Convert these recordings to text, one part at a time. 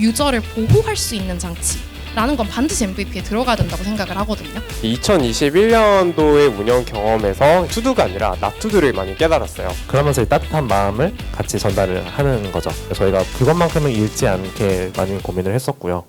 유저를 보호할 수 있는 장치라는 건 반드시 MVP에 들어가야 된다고 생각을 하거든요. 2021년도의 운영 경험에서 투두가 아니라 낫투두를 많이 깨달았어요. 그러면서 이 따뜻한 마음을 같이 전달을 하는 거죠. 저희가 그것만큼은 잃지 않게 많이 고민을 했었고요.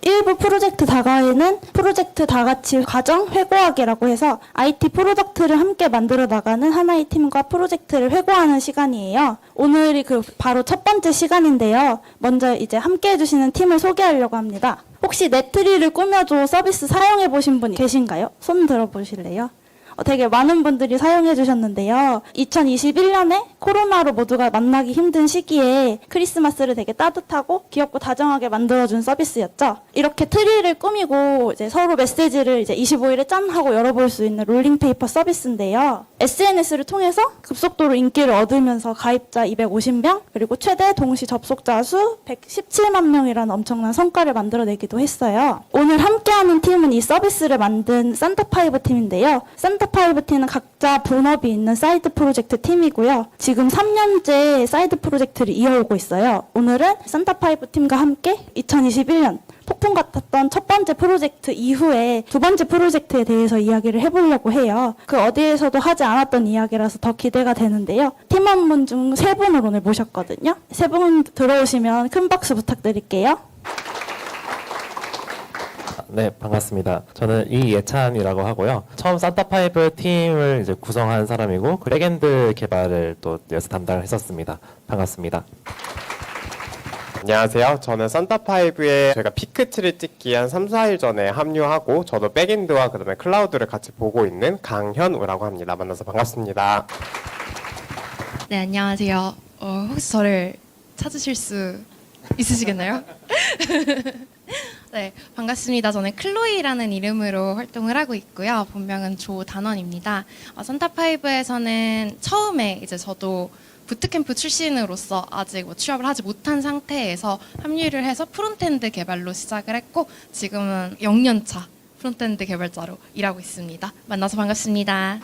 일부 프로젝트 다가에는 프로젝트 다같이 과정 회고하기라고 해서 IT 프로덕트를 함께 만들어 나가는 하나의 팀과 프로젝트를 회고하는 시간이에요. 오늘이 바로 첫 번째 시간인데요. 먼저 이제 함께 해주시는 팀을 소개하려고 합니다. 혹시 네트리를 꾸며줘 서비스 사용해 보신 분 계신가요? 손 들어보실래요? 되게 많은 분들이 사용해 주셨는데요. 2021년에 코로나로 모두가 만나기 힘든 시기에 크리스마스를 되게 따뜻하고 귀엽고 다정하게 만들어준 서비스였죠. 이렇게 트리를 꾸미고 이제 서로 메시지를 이제 25일에 짠 하고 열어볼 수 있는 롤링페이퍼 서비스인데요. SNS를 통해서 급속도로 인기를 얻으면서 가입자 250명, 그리고 최대 동시 접속자 수 117만 명이라는 엄청난 성과를 만들어내기도 했어요. 오늘 함께하는 팀은 이 서비스를 만든 산타파이브 팀인데요. 산타파이브 팀은 각자 본업이 있는 사이드 프로젝트 팀이고요. 지금 3년째 사이드 프로젝트를 이어오고 있어요. 오늘은 산타파이브 팀과 함께 2021년 폭풍 같았던 첫 번째 프로젝트 이후에 두 번째 프로젝트에 대해서 이야기를 해보려고 해요. 그 어디에서도 하지 않았던 이야기라서 더 기대가 되는데요. 팀원분 중 세 분을 오늘 모셨거든요. 세 분 들어오시면 큰 박수 부탁드릴게요. 네, 반갑습니다. 저는 이예찬이라고 하고요. 처음 산타파이브 팀을 이제 구성한 사람이고 백엔드 개발을 또 여기서 담당을 했었습니다. 반갑습니다. 안녕하세요. 저는 산타파이브에 저희가 피크트를 찍기 한 3, 4일 전에 합류하고 저도 백엔드와 그다음에 클라우드를 같이 보고 있는 강현우라고 합니다. 만나서 반갑습니다. 네, 안녕하세요. 혹시 저를 찾으실 수 있으시겠나요? 네, 반갑습니다. 저는 클로이라는 이름으로 활동을 하고 있고요. 본명은 조단원입니다. 산타파이브에서는 처음에 이제 저도 부트캠프 출신으로서 아직 취업을 하지 못한 상태에서 합류를 해서 프론트엔드 개발로 시작을 했고 지금은 0년차 프론트엔드 개발자로 일하고 있습니다. 만나서 반갑습니다.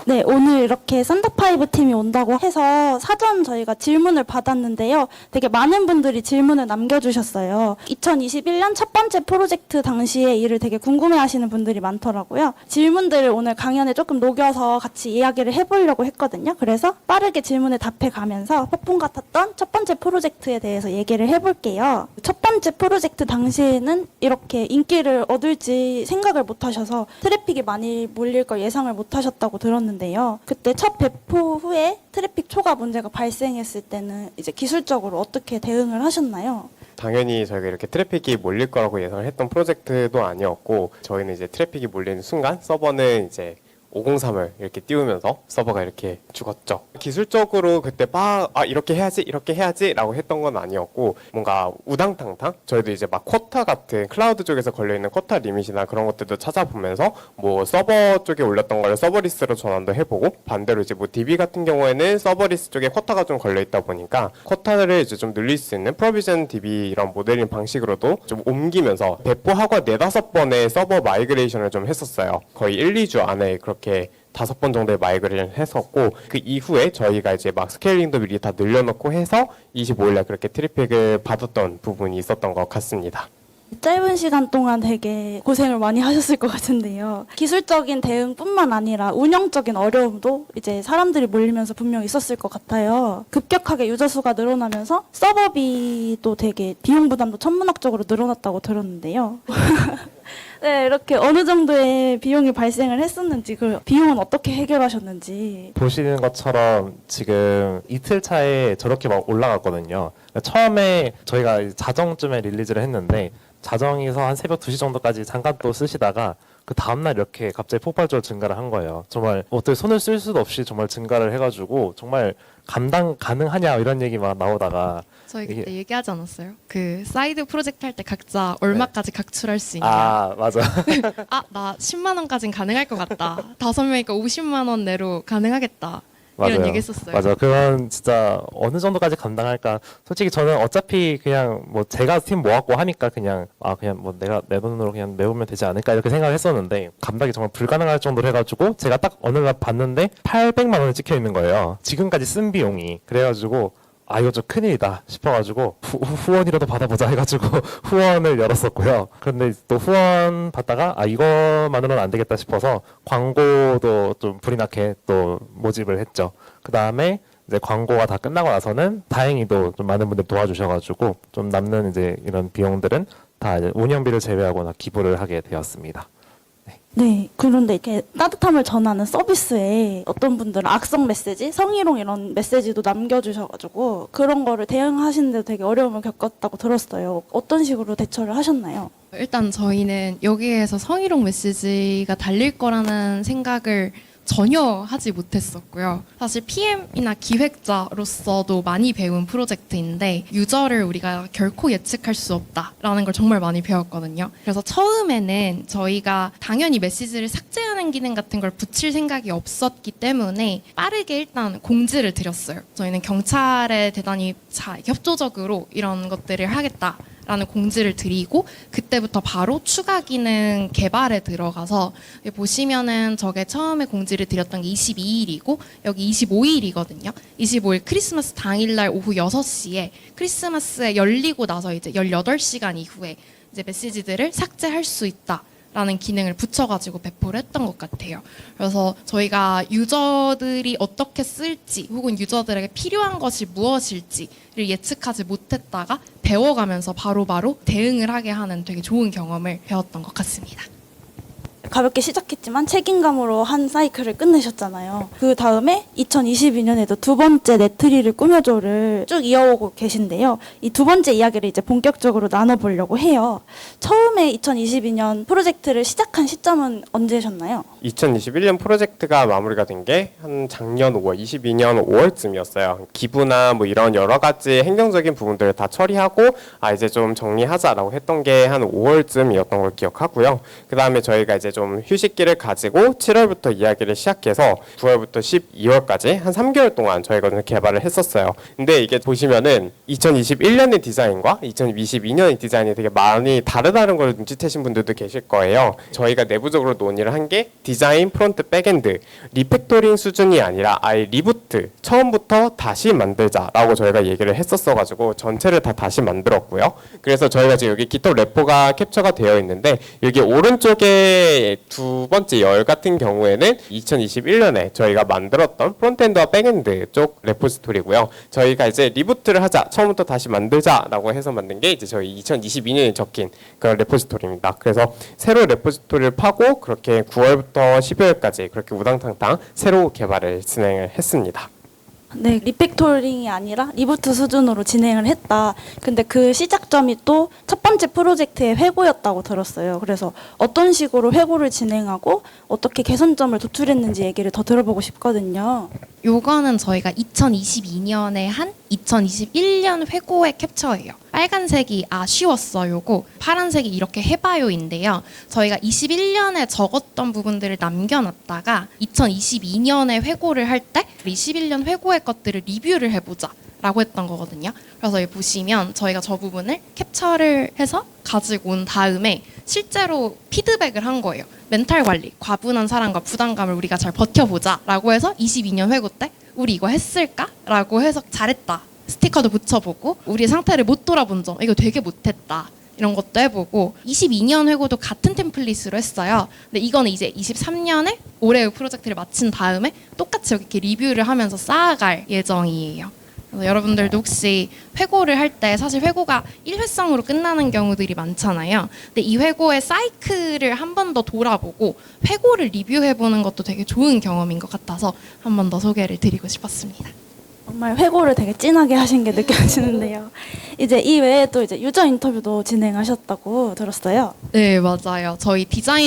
네, 오늘 이렇게 산타파이브 팀이 온다고 해서 사전 저희가 질문을 받았는데요. 되게 많은 분들이 질문을 남겨주셨어요. 2021년 첫 번째 프로젝트 당시의 일을 되게 궁금해하시는 분들이 많더라고요. 질문들을 오늘 강연에 조금 녹여서 같이 이야기를 해보려고 했거든요. 그래서 빠르게 질문에 답해가면서 폭풍 같았던 첫 번째 프로젝트에 대해서 얘기를 해볼게요. 첫 번째 프로젝트 당시에는 이렇게 인기를 얻을지 생각을 못하셔서 트래픽이 많이 몰릴 걸 예상을 못하셨다고 들었는데요. 그때 첫 배포 후에 트래픽 초과 문제가 발생했을 때는 이제 기술적으로 어떻게 대응을 하셨나요? 당연히 저희가 이렇게 트래픽이 몰릴 거라고 예상을 했던 프로젝트도 아니었고 저희는 이제 트래픽이 몰리는 순간 서버는 이제 503을 이렇게 띄우면서 서버가 이렇게 죽었죠. 기술적으로 그때 이렇게 해야지 라고 했던 건 아니었고 뭔가 우당탕탕 저희도 이제 막 쿼타 같은 클라우드 쪽에서 걸려있는 쿼타 리밋이나 그런 것들도 찾아보면서 뭐 서버 쪽에 올렸던 걸 서버리스로 전환도 해보고 반대로 이제 뭐 DB 같은 경우에는 서버리스 쪽에 쿼타가 좀 걸려있다 보니까 쿼타를 이제 좀 늘릴 수 있는 프로비전 DB 이런 모델링 방식으로도 좀 옮기면서 배포하고 4-5번의 서버 마이그레이션을 좀 했었어요. 거의 1-2주 안에 그렇게 5번 정도의 마이그레이션을 했었고 그 이후에 저희가 이제 막 스케일링도 미리 다 늘려놓고 해서 25일날 그렇게 트래픽을 받았던 부분이 있었던 것 같습니다. 짧은 시간 동안 되게 고생을 많이 하셨을 것 같은데요. 기술적인 대응뿐만 아니라 운영적인 어려움도 이제 사람들이 몰리면서 분명 있었을 것 같아요. 급격하게 유저 수가 늘어나면서 서버비도 되게 비용 부담도 천문학적으로 늘어났다고 들었는데요. 네, 이렇게 어느 정도의 비용이 발생을 했었는지, 그 비용은 어떻게 해결하셨는지. 보시는 것처럼 지금 이틀 차에 저렇게 막 올라갔거든요. 처음에 저희가 자정쯤에 릴리즈를 했는데 자정에서 한 새벽 2시 정도까지 잠깐 또 쓰시다가 그 다음날 이렇게 갑자기 폭발적으로 증가를 한 거예요. 정말 어떻게 손을 쓸 수도 없이 정말 증가를 해가지고 정말 감당 가능하냐 이런 얘기만 나오다가 저희 그때 얘기하지 않았어요? 그 사이드 프로젝트 할 때 각자 얼마까지 각출할 수 있냐. 아, 맞아. 나 10만 원까지는 가능할 것 같다. 5명이니까 50만 원 내로 가능하겠다. 이런 얘기 했었어요. 맞아. 그건 진짜 어느 정도까지 감당할까. 솔직히 저는 어차피 그냥 뭐 제가 팀 모았고 하니까 그냥 그냥 뭐 내가 내 돈으로 그냥 내보면 되지 않을까 이렇게 생각을 했었는데 감당이 정말 불가능할 정도로 해가지고 제가 딱 어느 날 봤는데 800만 원이 찍혀 있는 거예요. 지금까지 쓴 비용이. 그래가지고 이거 좀 큰일이다 싶어가지고 후원이라도 받아보자 해가지고 후원을 열었었고요. 그런데 또 후원 받다가 이거만으로는 안 되겠다 싶어서 광고도 좀 불이 나게 또 모집을 했죠. 그 다음에 이제 광고가 다 끝나고 나서는 다행히도 좀 많은 분들 도와주셔가지고 좀 남는 이제 이런 비용들은 다 이제 운영비를 제외하고 다 기부를 하게 되었습니다. 네, 그런데 이렇게 따뜻함을 전하는 서비스에 어떤 분들은 악성 메시지, 성희롱 이런 메시지도 남겨주셔가지고 그런 거를 대응하시는데 되게 어려움을 겪었다고 들었어요. 어떤 식으로 대처를 하셨나요? 일단 저희는 여기에서 성희롱 메시지가 달릴 거라는 생각을 전혀 하지 못했었고요. 사실 PM이나 기획자로서도 많이 배운 프로젝트인데 유저를 우리가 결코 예측할 수 없다라는 걸 정말 많이 배웠거든요. 그래서 처음에는 저희가 당연히 메시지를 삭제하는 기능 같은 걸 붙일 생각이 없었기 때문에 빠르게 일단 공지를 드렸어요. 저희는 경찰에 대단히 협조적으로 이런 것들을 하겠다. 라는 공지를 드리고 그때부터 바로 추가 기능 개발에 들어가서 보시면은 저게 처음에 공지를 드렸던 게 22일이고 여기 25일이거든요. 25일 크리스마스 당일날 오후 6시에 크리스마스에 열리고 나서 이제 18시간 이후에 이제 메시지들을 삭제할 수 있다. 라는 기능을 붙여가지고 배포를 했던 것 같아요. 그래서 저희가 유저들이 어떻게 쓸지 혹은 유저들에게 필요한 것이 무엇일지를 예측하지 못했다가 배워가면서 바로바로 대응을 하게 하는 되게 좋은 경험을 배웠던 것 같습니다. 가볍게 시작했지만 책임감으로 한 사이클을 끝내셨잖아요. 그 다음에 2022년에도 두 번째 네트리를 꾸며줘를 쭉 이어오고 계신데요. 이 두 번째 이야기를 이제 본격적으로 나눠보려고 해요. 처음에 2022년 프로젝트를 시작한 시점은 언제셨나요? 2021년 프로젝트가 마무리가 된 게 한 작년 5월, 22년 5월쯤이었어요. 기부나 뭐 이런 여러 가지 행정적인 부분들을 다 처리하고 이제 좀 정리하자라고 했던 게 한 5월쯤이었던 걸 기억하고요. 그 다음에 저희가 이제 좀 휴식기를 가지고 7월부터 이야기를 시작해서 9월부터 12월까지 한 3개월 동안 저희가 개발을 했었어요. 근데 이게 보시면은 2021년의 디자인과 2022년의 디자인이 되게 많이 다르다는 걸 눈치채신 분들도 계실 거예요. 저희가 내부적으로 논의를 한 게 디자인, 프론트, 백엔드, 리팩토링 수준이 아니라 아예 리부트, 처음부터 다시 만들자라고 저희가 얘기를 했었어가지고 전체를 다 다시 만들었고요. 그래서 저희가 지금 여기 GitHub 레포가 캡처가 되어 있는데 여기 오른쪽에 두 번째 열 같은 경우에는 2021년에 저희가 만들었던 프론트엔드와 백엔드 쪽 레포지토리고요. 저희가 이제 리부트를 하자, 처음부터 다시 만들자라고 해서 만든 게 이제 저희 2022년에 적힌 그런 레포지토리입니다. 그래서 새로 레포지토리를 파고 그렇게 9월부터 12월까지 그렇게 우당탕탕 새로 개발을 진행을 했습니다. 네, 리팩토링이 아니라 리부트 수준으로 진행을 했다. 근데 그 시작점이 또 첫 번째 프로젝트의 회고였다고 들었어요. 그래서 어떤 식으로 회고를 진행하고 어떻게 개선점을 도출했는지 얘기를 더 들어보고 싶거든요. 요거는 저희가 2022년에 한 2021년 회고의 캡처예요. 빨간색이 아쉬웠어 요거, 파란색이 이렇게 해봐요인데요. 저희가 21년에 적었던 부분들을 남겨놨다가 2022년에 회고를 할 때 21년 회고의 것들을 리뷰를 해보자 라고 했던 거거든요. 그래서 여기 보시면 저희가 저 부분을 캡처를 해서 가지고 온 다음에 실제로 피드백을 한 거예요. 멘탈 관리, 과분한 사랑과 부담감을 우리가 잘 버텨보자 라고 해서 22년 회고 때 우리 이거 했을까? 라고 해서 잘했다. 스티커도 붙여보고 우리의 상태를 못 돌아본 점, 이거 되게 못했다. 이런 것도 해보고 22년 회고도 같은 템플릿으로 했어요. 근데 이거는 이제 23년에 올해의 프로젝트를 마친 다음에 똑같이 이렇게 리뷰를 하면서 쌓아갈 예정이에요. 그래서 여러분들도 혹시 회고를 할 때 사실 회고가 일회성으로 끝나는 경우들이 많잖아요. 근데 이 회고의 사이클을 한 번 더 돌아보고 회고를 리뷰해보는 것도 되게 좋은 경험인 것 같아서 한 번 더 소개를 드리고 싶었습니다. 정말 회고를 되게 진하게 하신 게 느껴지는데요. 이제 이 외에 또 이제 유저 인터뷰도 진행하셨다고 들었어요. 네, 맞아요. 저희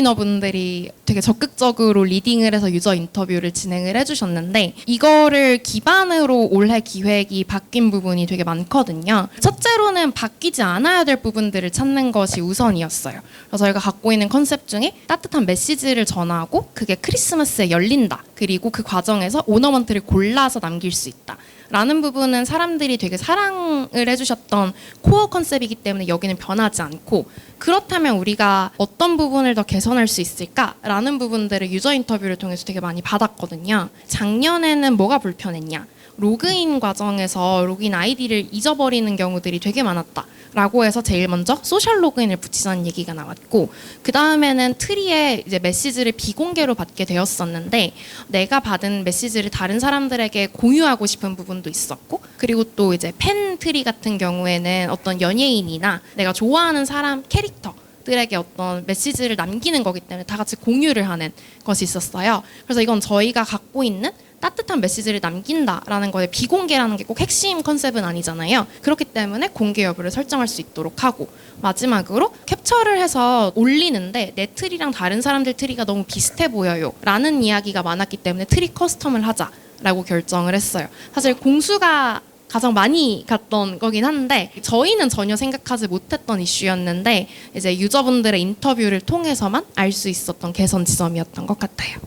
디자이너분들이 되게 적극적으로 리딩을 해서 유저 인터뷰를 진행을 해주셨는데 이거를 기반으로 올해 기획이 바뀐 부분이 되게 많거든요. 첫째로는 바뀌지 않아야 될 부분들을 찾는 것이 우선이었어요. 그래서 저희가 갖고 있는 컨셉 중에 따뜻한 메시지를 전하고 그게 크리스마스에 열린다. 그리고 그 과정에서 오너먼트를 골라서 남길 수 있다. 라는 부분은 사람들이 되게 사랑을 해주셨던 코어 컨셉이기 때문에 여기는 변하지 않고, 그렇다면 우리가 어떤 부분을 더 개선할 수 있을까라는 부분들을 유저 인터뷰를 통해서 되게 많이 받았거든요. 작년에는 뭐가 불편했냐? 로그인 과정에서 로그인 아이디를 잊어버리는 경우들이 되게 많았다 라고 해서 제일 먼저 소셜 로그인을 붙이자는 얘기가 나왔고, 그 다음에는 트리에 이제 메시지를 비공개로 받게 되었었는데 내가 받은 메시지를 다른 사람들에게 공유하고 싶은 부분도 있었고, 그리고 또 이제 팬 트리 같은 경우에는 어떤 연예인이나 내가 좋아하는 사람 캐릭터들에게 어떤 메시지를 남기는 거기 때문에 다 같이 공유를 하는 것이 있었어요. 그래서 이건 저희가 갖고 있는 따뜻한 메시지를 남긴다라는 거에 비공개라는 게 꼭 핵심 컨셉은 아니잖아요. 그렇기 때문에 공개 여부를 설정할 수 있도록 하고, 마지막으로 캡처를 해서 올리는데 내 트리랑 다른 사람들 트리가 너무 비슷해 보여요 라는 이야기가 많았기 때문에 트리 커스텀을 하자라고 결정을 했어요. 사실 공수가 가장 많이 갔던 거긴 한데 저희는 전혀 생각하지 못했던 이슈였는데 이제 유저분들의 인터뷰를 통해서만 알 수 있었던 개선 지점이었던 것 같아요.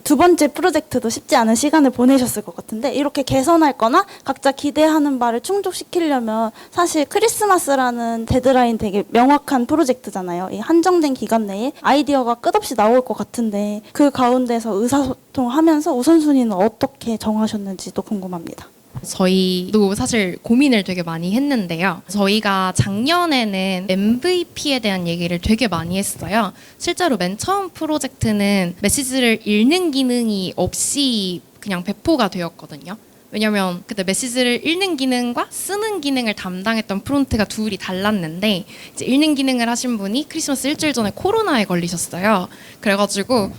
두 번째 프로젝트도 쉽지 않은 시간을 보내셨을 것 같은데, 이렇게 개선할 거나 각자 기대하는 바를 충족시키려면 사실 크리스마스라는 데드라인 되게 명확한 프로젝트잖아요. 이 한정된 기간 내에 아이디어가 끝없이 나올 것 같은데 그 가운데서 의사소통하면서 우선순위는 어떻게 정하셨는지도 궁금합니다. 저희도 사실 고민을 되게 많이 했는데요. 저희가 작년에는 MVP에 대한 얘기를 되게 많이 했어요. 실제로 맨 처음 프로젝트는 메시지를 읽는 기능이 없이 그냥 배포가 되었거든요. 왜냐면 그때 메시지를 읽는 기능과 쓰는 기능을 담당했던 프론트가 둘이 달랐는데, 이제 읽는 기능을 하신 분이 크리스마스 일주일 전에 코로나에 걸리셨어요. 그래가지고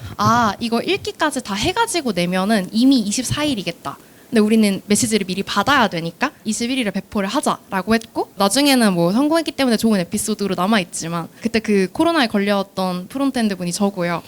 이거 읽기까지 다 해가지고 내면은 이미 24일이겠다. 근데 우리는 메시지를 미리 받아야 되니까 21일에 배포를 하자라고 했고, 나중에는 뭐 성공했기 때문에 좋은 에피소드로 남아있지만 그때 그 코로나에 걸렸던 프론트엔드 분이 저고요.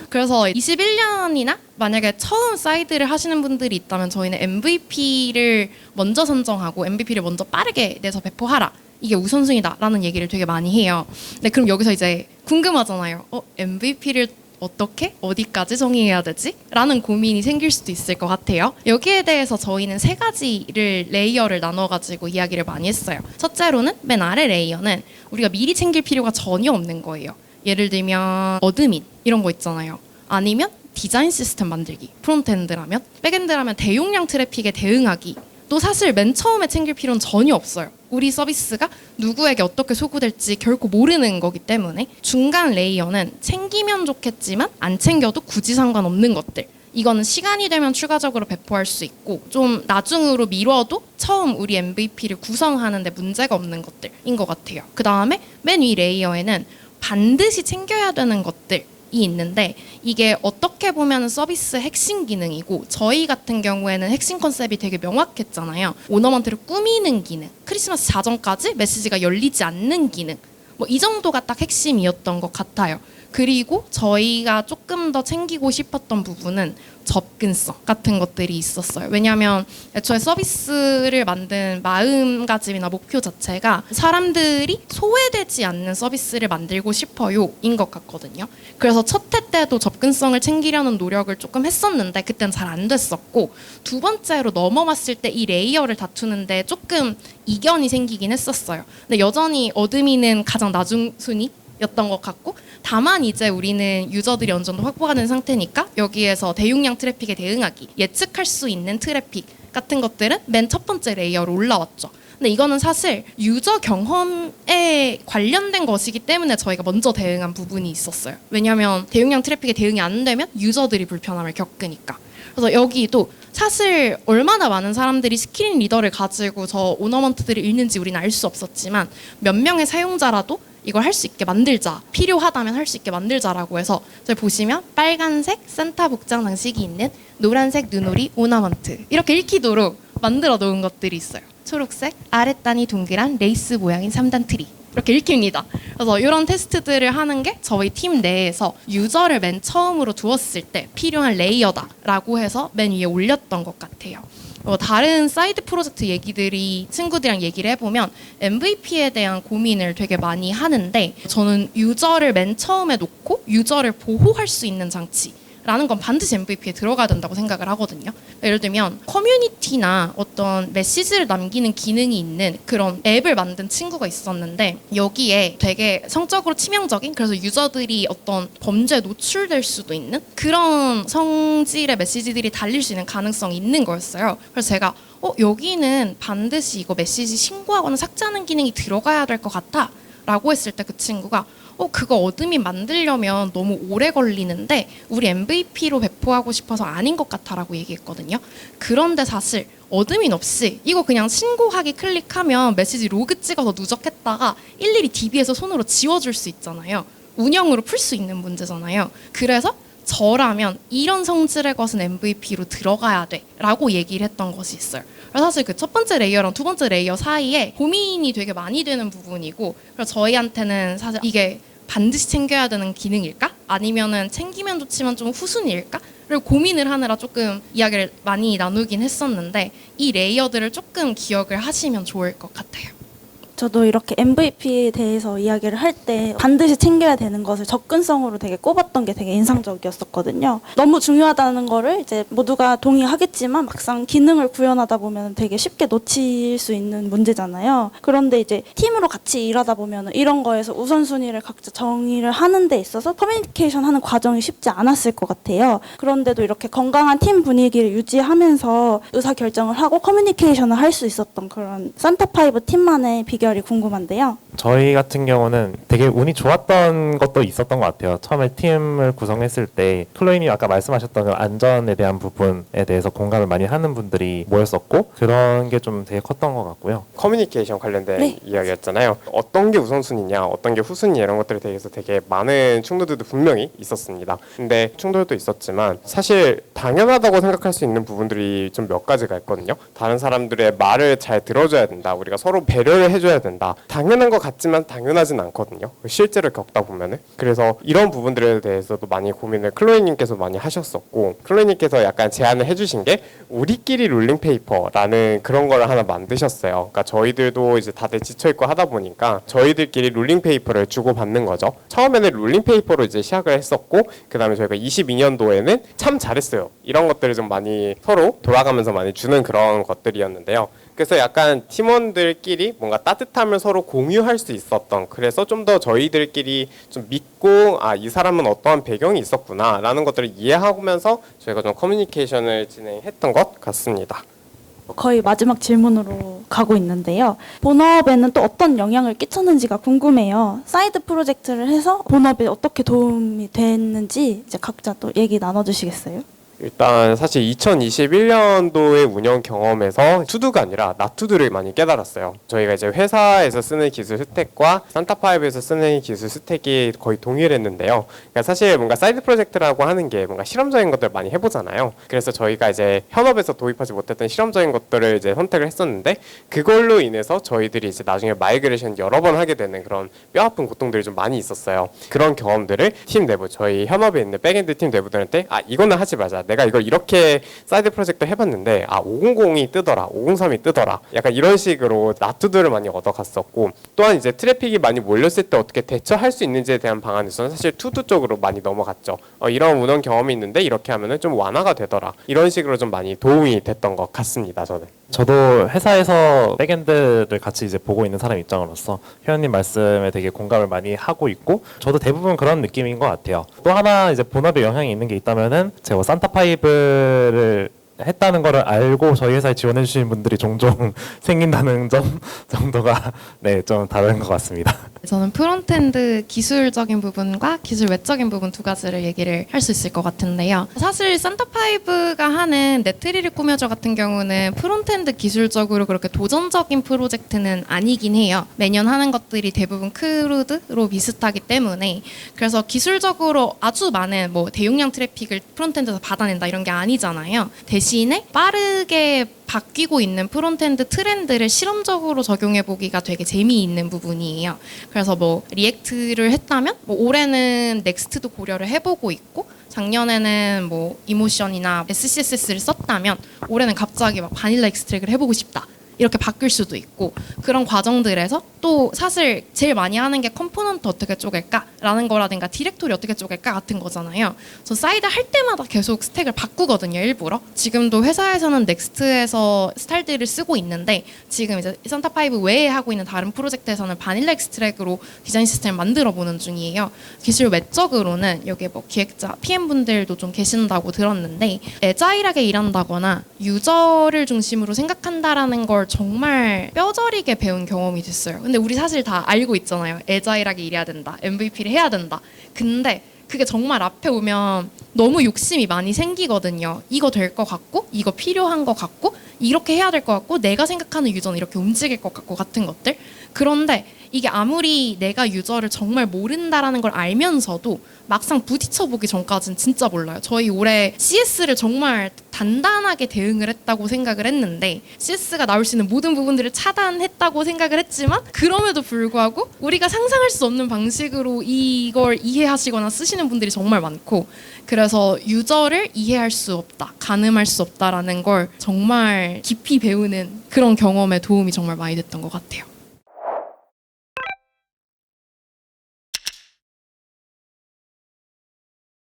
그래서 21년이나 만약에 처음 사이드를 하시는 분들이 있다면 저희는 MVP를 먼저 선정하고 MVP를 먼저 빠르게 내서 배포하라, 이게 우선순위다라는 얘기를 되게 많이 해요. 근데 그럼 여기서 이제 궁금하잖아요. MVP를 어떻게? 어디까지 정의해야 되지? 라는 고민이 생길 수도 있을 것 같아요. 여기에 대해서 저희는 세 가지를 레이어를 나눠가지고 이야기를 많이 했어요. 첫째로는 맨 아래 레이어는 우리가 미리 챙길 필요가 전혀 없는 거예요. 예를 들면 어드민 이런 거 있잖아요. 아니면 디자인 시스템 만들기, 프론트엔드라면, 백엔드라면 대용량 트래픽에 대응하기. 또 사실 맨 처음에 챙길 필요는 전혀 없어요. 우리 서비스가 누구에게 어떻게 소구될지 결코 모르는 거기 때문에 중간 레이어는 챙기면 좋겠지만 안 챙겨도 굳이 상관없는 것들. 이거는 시간이 되면 추가적으로 배포할 수 있고 좀 나중으로 미뤄도 처음 우리 MVP를 구성하는 데 문제가 없는 것들인 것 같아요. 그 다음에 맨 위 레이어에는 반드시 챙겨야 되는 것들 이 있는데, 이게 어떻게 보면 서비스 핵심 기능이고 저희 같은 경우에는 핵심 컨셉이 되게 명확했잖아요. 오너먼트를 꾸미는 기능, 크리스마스 자정까지 메시지가 열리지 않는 기능, 뭐 이 정도가 딱 핵심이었던 것 같아요. 그리고 저희가 조금 더 챙기고 싶었던 부분은 접근성 같은 것들이 있었어요. 왜냐하면 애초에 서비스를 만든 마음가짐이나 목표 자체가 사람들이 소외되지 않는 서비스를 만들고 싶어요 인 것 같거든요. 그래서 첫 해 때도 접근성을 챙기려는 노력을 조금 했었는데 그때는 잘 안 됐었고, 두 번째로 넘어왔을 때 이 레이어를 다투는데 조금 이견이 생기긴 했었어요. 근데 여전히 어드민은 가장 나중 순위였던 것 같고, 다만 이제 우리는 유저들이 어느 정도 확보가 된 상태니까 여기에서 대용량 트래픽에 대응하기, 예측할 수 있는 트래픽 같은 것들은 맨 첫 번째 레이어로 올라왔죠. 근데 이거는 사실 유저 경험에 관련된 것이기 때문에 저희가 먼저 대응한 부분이 있었어요. 왜냐하면 대용량 트래픽에 대응이 안 되면 유저들이 불편함을 겪으니까. 그래서 여기도 사실 얼마나 많은 사람들이 스크린 리더를 가지고 저 오너먼트들을 읽는지 우리는 알 수 없었지만 몇 명의 사용자라도 이걸 할 수 있게 만들자, 필요하다면 할 수 있게 만들자라고 해서 저희 보시면 빨간색 산타 복장 장식이 있는 노란색 눈오리 오너먼트 이렇게 읽히도록 만들어 놓은 것들이 있어요. 초록색 아랫단이 동그란 레이스 모양인 3단 트리 이렇게 읽힙니다. 그래서 이런 테스트들을 하는 게 저희 팀 내에서 유저를 맨 처음으로 두었을 때 필요한 레이어다라고 해서 맨 위에 올렸던 것 같아요. 다른 사이드 프로젝트 얘기들이 친구들이랑 얘기를 해보면 MVP에 대한 고민을 되게 많이 하는데, 저는 유저를 맨 처음에 놓고 유저를 보호할 수 있는 장치 라는 건 반드시 MVP에 들어가야 된다고 생각을 하거든요. 예를 들면 커뮤니티나 어떤 메시지를 남기는 기능이 있는 그런 앱을 만든 친구가 있었는데 여기에 되게 성적으로 치명적인, 그래서 유저들이 어떤 범죄에 노출될 수도 있는 그런 성질의 메시지들이 달릴 수 있는 가능성이 있는 거였어요. 그래서 제가 여기는 반드시 이거 메시지 신고하거나 삭제하는 기능이 들어가야 될 것 같아 라고 했을 때 그 친구가 그거 어드민 만들려면 너무 오래 걸리는데 우리 MVP로 배포하고 싶어서 아닌 것 같아라고 얘기했거든요. 그런데 사실 어드민 없이 이거 그냥 신고하기 클릭하면 메시지 로그 찍어서 누적했다가 일일이 DB에서 손으로 지워줄 수 있잖아요. 운영으로 풀 수 있는 문제잖아요. 그래서 저라면 이런 성질의 것은 MVP로 들어가야 돼 라고 얘기를 했던 것이 있어요. 그래서 사실 그 첫 번째 레이어랑 두 번째 레이어 사이에 고민이 되게 많이 되는 부분이고, 그래서 저희한테는 사실 이게 반드시 챙겨야 되는 기능일까? 아니면은 챙기면 좋지만 좀 후순위일까? 를 고민을 하느라 조금 이야기를 많이 나누긴 했었는데 이 레이어들을 조금 기억을 하시면 좋을 것 같아요. 저도 이렇게 MVP에 대해서 이야기를 할 때 반드시 챙겨야 되는 것을 접근성으로 되게 꼽았던 게 되게 인상적이었었거든요. 너무 중요하다는 거를 이제 모두가 동의하겠지만 막상 기능을 구현하다 보면 되게 쉽게 놓칠 수 있는 문제잖아요. 그런데 이제 팀으로 같이 일하다 보면 이런 거에서 우선순위를 각자 정의를 하는 데 있어서 커뮤니케이션 하는 과정이 쉽지 않았을 것 같아요. 그런데도 이렇게 건강한 팀 분위기를 유지하면서 의사결정을 하고 커뮤니케이션을 할 수 있었던 그런 산타파이브 팀만의 비결이 궁금한데요. 저희 같은 경우는 되게 운이 좋았던 것도 있었던 것 같아요. 처음에 팀을 구성했을 때 클로이님 아까 말씀하셨던 그 안전에 대한 부분에 대해서 공감을 많이 하는 분들이 모였었고 그런 게 좀 되게 컸던 것 같고요. 커뮤니케이션 관련된 네. 이야기였잖아요. 어떤 게 우선순위냐, 어떤 게 후순위 이런 것들에 대해서 되게 많은 충돌들도 분명히 있었습니다. 근데 충돌도 있었지만 사실 당연하다고 생각할 수 있는 부분들이 좀 몇 가지가 있거든요. 다른 사람들의 말을 잘 들어줘야 된다. 우리가 서로 배려를 해줘야 된다. 당연한 것 같지만 당연하진 않거든요. 실제로 겪다 보면은. 그래서 이런 부분들에 대해서도 많이 고민을 클로이님께서 많이 하셨었고, 클로이님께서 약간 제안을 해주신 게 우리끼리 롤링페이퍼라는 그런 거를 하나 만드셨어요. 그러니까 저희들도 이제 다들 지쳐있고 하다 보니까 저희들끼리 롤링페이퍼를 주고받는 거죠. 처음에는 롤링페이퍼로 이제 시작을 했었고, 그 다음에 저희가 22년도에는 참 잘했어요. 이런 것들을 좀 많이 서로 돌아가면서 많이 주는 그런 것들이었는데요. 그래서 약간 팀원들끼리 뭔가 따뜻함을 서로 공유할 수 있었던, 그래서 좀 더 저희들끼리 좀 믿고 이 사람은 어떠한 배경이 있었구나 라는 것들을 이해하면서 저희가 좀 커뮤니케이션을 진행했던 것 같습니다. 거의 마지막 질문으로 가고 있는데요. 본업에는 또 어떤 영향을 끼쳤는지가 궁금해요. 사이드 프로젝트를 해서 본업에 어떻게 도움이 됐는지 이제 각자 또 얘기 나눠주시겠어요? 일단 사실 2021년도의 운영 경험에서 투두가 아니라 나투두를 많이 깨달았어요. 저희가 이제 회사에서 쓰는 기술 스택과 산타파이브에서 쓰는 기술 스택이 거의 동일했는데요. 그러니까 사실 뭔가 사이드 프로젝트라고 하는 게 뭔가 실험적인 것들을 많이 해보잖아요. 그래서 저희가 이제 현업에서 도입하지 못했던 실험적인 것들을 이제 선택을 했었는데, 그걸로 인해서 저희들이 이제 나중에 마이그레이션 여러 번 하게 되는 그런 뼈아픈 고통들이 좀 많이 있었어요. 그런 경험들을 팀 내부, 저희 현업에 있는 백엔드 팀 내부들한테 이거는 하지 말자. 내가 이걸 이렇게 사이드 프로젝트 해봤는데 500이 뜨더라, 503이 뜨더라, 약간 이런 식으로 나투들을 많이 얻어갔었고, 또한 이제 트래픽이 많이 몰렸을 때 어떻게 대처할 수 있는지에 대한 방안에서는 사실 투두 쪽으로 많이 넘어갔죠. 이런 운영 경험이 있는데 이렇게 하면은 좀 완화가 되더라, 이런 식으로 좀 많이 도움이 됐던 것 같습니다. 저도 회사에서 백엔드를 같이 이제 보고 있는 사람 입장으로서 회원님 말씀에 되게 공감을 많이 하고 있고, 저도 대부분 그런 느낌인 것 같아요. 또 하나 이제 본업에 영향이 있는 게 있다면은 제가 산타파이브를 했다는 거를 알고 저희 회사에 지원해 주시는 분들이 종종 생긴다는 점 정도가 좀 다른 것 같습니다. 저는 프론트엔드 기술적인 부분과 기술 외적인 부분 두 가지를 얘기를 할 수 있을 것 같은데요. 사실 산타파이브가 하는 네트리를 꾸며줘 같은 경우는 프론트엔드 기술적으로 그렇게 도전적인 프로젝트는 아니긴 해요. 매년 하는 것들이 대부분 크루드로 비슷하기 때문에, 그래서 기술적으로 아주 많은 대용량 트래픽을 프론트엔드에서 받아낸다 이런 게 아니잖아요. 대신에 빠르게 바뀌고 있는 프론트엔드 트렌드를 실험적으로 적용해 보기가 되게 재미있는 부분이에요. 그래서 리액트를 했다면 올해는 넥스트도 고려를 해보고 있고, 작년에는 이모션이나 SCSS를 썼다면 올해는 갑자기 바닐라 익스트랙을 해보고 싶다, 이렇게 바뀔 수도 있고 그런 과정들에서 또 사실 제일 많이 하는 게 컴포넌트 어떻게 쪼갤까라는 거라든가 디렉토리 어떻게 쪼갤까 같은 거잖아요. 저 사이드 할 때마다 계속 스택을 바꾸거든요, 일부러. 지금도 회사에서는 넥스트에서 스타일들을 쓰고 있는데 지금 이제 산타5 외에 하고 있는 다른 프로젝트에서는 바닐라 엑스트랙으로 디자인 시스템을 만들어 보는 중이에요. 기술 외적으로는 여기 뭐 기획자, PM분들도 좀 계신다고 들었는데 애자일하게 일한다거나 유저를 중심으로 생각한다라는 걸 정말 뼈저리게 배운 경험이 됐어요. 근데 우리 사실 다 알고 있잖아요. 애자일하게 일해야 된다. MVP를 해야 된다. 근데 그게 정말 앞에 오면 너무 욕심이 많이 생기거든요. 이거 될 것 같고 이거 필요한 것 같고 이렇게 해야 될 것 같고 내가 생각하는 유저는 이렇게 움직일 것 같고 같은 것들. 그런데 이게 아무리 내가 유저를 정말 모른다라는 걸 알면서도 막상 부딪혀보기 전까지는 진짜 몰라요. 저희 올해 CS를 정말 단단하게 대응을 했다고 생각을 했는데 CS가 나올 수 있는 모든 부분들을 차단했다고 생각을 했지만 그럼에도 불구하고 우리가 상상할 수 없는 방식으로 이걸 이해하시거나 쓰시는 분들이 정말 많고 그래서 유저를 이해할 수 없다, 가늠할 수 없다라는 걸 정말 깊이 배우는 그런 경험에 도움이 정말 많이 됐던 것 같아요.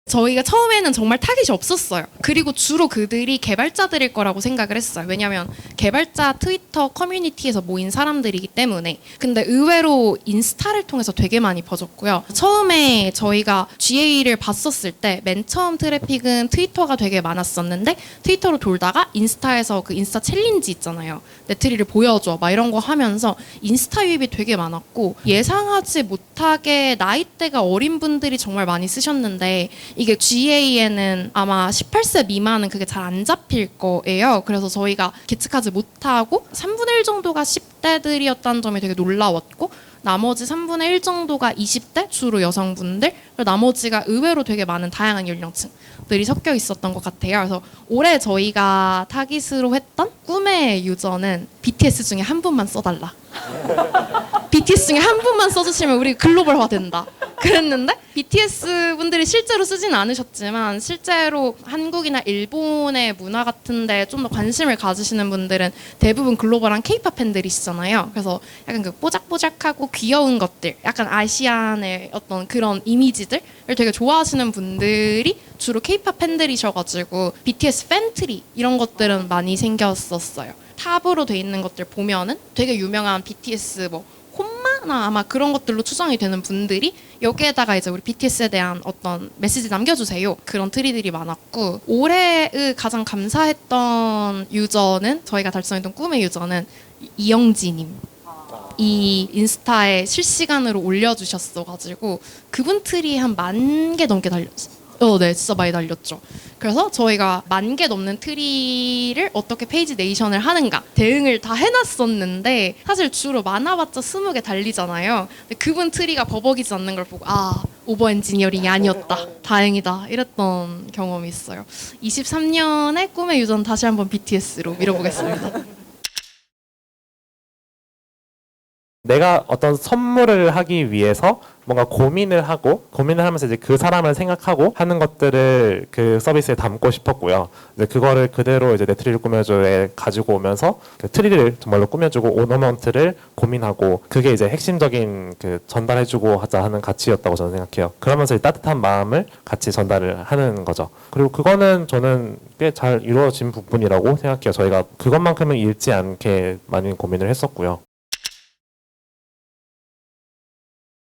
저희가 처음에는 정말 타깃이 없었어요. 그리고 주로 그들이 개발자들일 거라고 생각을 했어요. 왜냐하면 개발자 트위터 커뮤니티에서 모인 사람들이기 때문에. 근데 의외로 인스타를 통해서 되게 많이 퍼졌고요. 처음에 저희가 GA를 봤었을 때 맨 처음 트래픽은 트위터가 되게 많았었는데 트위터로 돌다가 인스타에서 그 인스타 챌린지 있잖아요. 내 트리를 보여줘 막 이런 거 하면서 인스타 유입이 되게 많았고 예상하지 못하게 나이대가 어린 분들이 정말 많이 쓰셨는데 이게 GA에는 아마 18세 미만은 그게 잘 안 잡힐 거예요. 그래서 저희가 계측하지 못하고 3분의 1 정도가 10대들이었다는 점이 되게 놀라웠고 나머지 3분의 1 정도가 20대 주로 여성분들 그리고 나머지가 의외로 되게 많은 다양한 연령층들이 섞여 있었던 것 같아요. 그래서 올해 저희가 타깃으로 했던 꿈의 유저는 BTS 중에 한 분만 써달라. BTS 중에 한 분만 써주시면 우리 글로벌화 된다. 그랬는데 BTS 분들이 실제로 쓰진 않으셨지만 실제로 한국이나 일본의 문화 같은데 좀 더 관심을 가지시는 분들은 대부분 글로벌한 K-팝 팬들이시잖아요. 그래서 약간 그 뽀짝뽀짝하고 귀여운 것들, 약간 아시안의 어떤 그런 이미지들을 되게 좋아하시는 분들이 주로 K-팝 팬들이셔가지고 BTS 팬트리 이런 것들은 많이 생겼었어요. 탑으로 돼 있는 것들 보면은 되게 유명한 BTS 뭐 홈마나 아마 그런 것들로 추정이 되는 분들이 여기에다가 이제 우리 BTS에 대한 어떤 메시지 남겨주세요. 그런 트리들이 많았고 올해의 가장 감사했던 유저는 저희가 달성했던 꿈의 유저는 이영지님. 이 인스타에 실시간으로 올려주셨어가지고 그분 트리 한 10,000개 넘게 달렸어요. 네, 진짜 많이 달렸죠. 그래서 저희가 10,000개 넘는 트리를 어떻게 페이지 네이션을 하는가 대응을 다 해놨었는데 사실 주로 많아봤자 20개 달리잖아요. 근데 그분 트리가 버벅이지 않는 걸 보고 오버 엔지니어링이 아니었다. 다행이다. 이랬던 경험이 있어요. 23년에 꿈의 유전 다시 한번 BTS로 밀어보겠습니다. 내가 어떤 선물을 하기 위해서 뭔가 고민을 하면서 이제 그 사람을 생각하고 하는 것들을 그 서비스에 담고 싶었고요. 이제 그거를 그대로 이제 내 트리를 꾸며줘에 가지고 오면서 그 트리를 정말로 꾸며주고 오너먼트를 고민하고 그게 이제 핵심적인 그 전달해주고 하자 하는 가치였다고 저는 생각해요. 그러면서 이 따뜻한 마음을 같이 전달을 하는 거죠. 그리고 그거는 저는 꽤 잘 이루어진 부분이라고 생각해요. 저희가 그것만큼은 잃지 않게 많이 고민을 했었고요.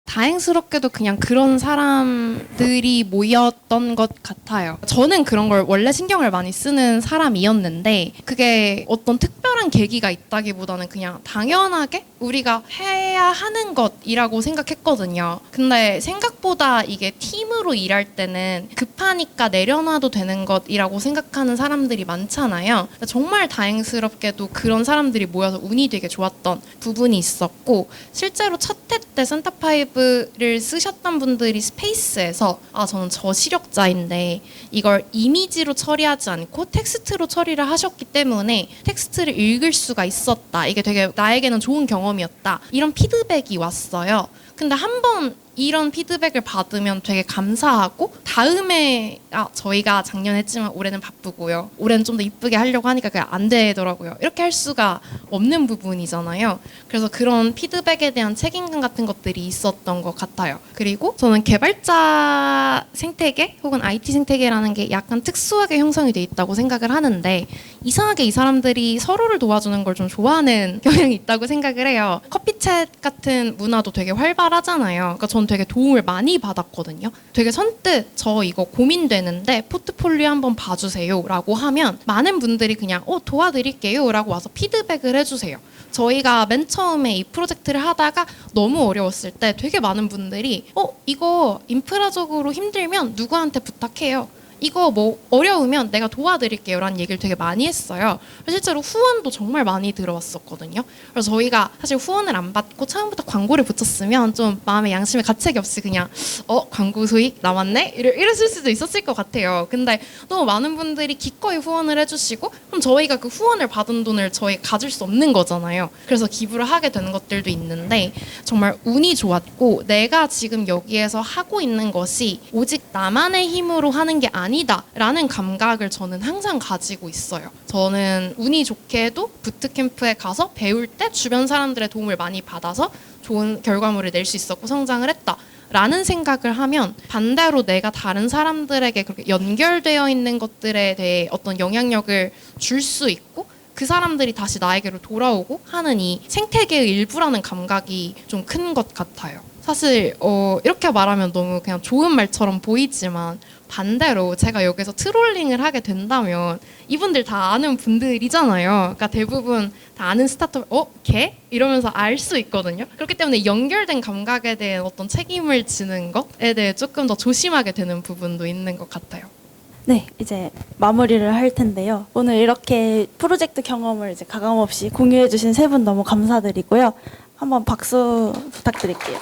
다행스럽게도 그냥 그런 사람들이 모였던 것 같아요. 저는 그런 걸 원래 신경을 많이 쓰는 사람이었는데 그게 어떤 특별한 계기가 있다기보다는 그냥 당연하게 우리가 해야 하는 것이라고 생각했거든요. 근데 생각보다 이게 팀으로 일할 때는 급하니까 내려놔도 되는 것이라고 생각하는 사람들이 많잖아요. 정말 다행스럽게도 그런 사람들이 모여서 운이 되게 좋았던 부분이 있었고 실제로 첫 해 때 산타5를 쓰셨던 분들이 스페이스에서 저는 저시력자인데 이걸 이미지로 처리하지 않고 텍스트로 처리를 하셨기 때문에 텍스트를 읽을 수가 있었다. 이게 되게 나에게는 좋은 경험이었다. 이런 피드백이 왔어요. 근데 한 번 이런 피드백을 받으면 되게 감사하고 다음에 저희가 작년 했지만 올해는 바쁘고요. 올해는 좀 더 이쁘게 하려고 하니까 그게 안 되더라고요. 이렇게 할 수가 없는 부분이잖아요. 그래서 그런 피드백에 대한 책임감 같은 것들이 있었던 것 같아요. 그리고 저는 개발자 생태계 혹은 IT 생태계라는 게 약간 특수하게 형성이 돼 있다고 생각을 하는데 이상하게 이 사람들이 서로를 도와주는 걸 좀 좋아하는 경향이 있다고 생각을 해요. 커피챗 같은 문화도 되게 활발하잖아요. 그러니까 전 되게 도움을 많이 받았거든요. 되게 선뜻 저 이거 고민되는데 포트폴리오 한번 봐주세요 라고 하면 많은 분들이 그냥 도와드릴게요 라고 와서 피드백을 해주세요. 저희가 맨 처음에 이 프로젝트를 하다가 너무 어려웠을 때 되게 많은 분들이 이거 인프라적으로 힘들면 누구한테 부탁해요. 이거 뭐 어려우면 내가 도와드릴게요 라는 얘기를 되게 많이 했어요. 실제로 후원도 정말 많이 들어왔었거든요. 그래서 저희가 사실 후원을 안 받고 처음부터 광고를 붙였으면 좀 마음의 양심에 가책이 없이 그냥 광고 수익 남았네? 이랬을 수도 있었을 것 같아요. 근데 너무 많은 분들이 기꺼이 후원을 해주시고 그럼 저희가 그 후원을 받은 돈을 저희 가질 수 없는 거잖아요. 그래서 기부를 하게 되는 것들도 있는데 정말 운이 좋았고 내가 지금 여기에서 하고 있는 것이 오직 나만의 힘으로 하는 게 아니다라는 감각을 저는 항상 가지고 있어요. 저는 운이 좋게도 부트캠프에 가서 배울 때 주변 사람들의 도움을 많이 받아서 좋은 결과물을 낼 수 있었고 성장을 했다라는 생각을 하면 반대로 내가 다른 사람들에게 그렇게 연결되어 있는 것들에 대해 어떤 영향력을 줄 수 있고 그 사람들이 다시 나에게로 돌아오고 하는 이 생태계의 일부라는 감각이 좀 큰 것 같아요. 사실 이렇게 말하면 너무 그냥 좋은 말처럼 보이지만 반대로 제가 여기서 트롤링을 하게 된다면 이분들 다 아는 분들이잖아요. 그러니까 대부분 다 아는 스타트업 걔? 이러면서 알 수 있거든요. 그렇기 때문에 연결된 감각에 대한 어떤 책임을 지는 것에 대해 조금 더 조심하게 되는 부분도 있는 것 같아요. 네, 이제 마무리를 할 텐데요. 오늘 이렇게 프로젝트 경험을 이제 가감없이 공유해주신 세 분 너무 감사드리고요. 한번 박수 부탁드릴게요.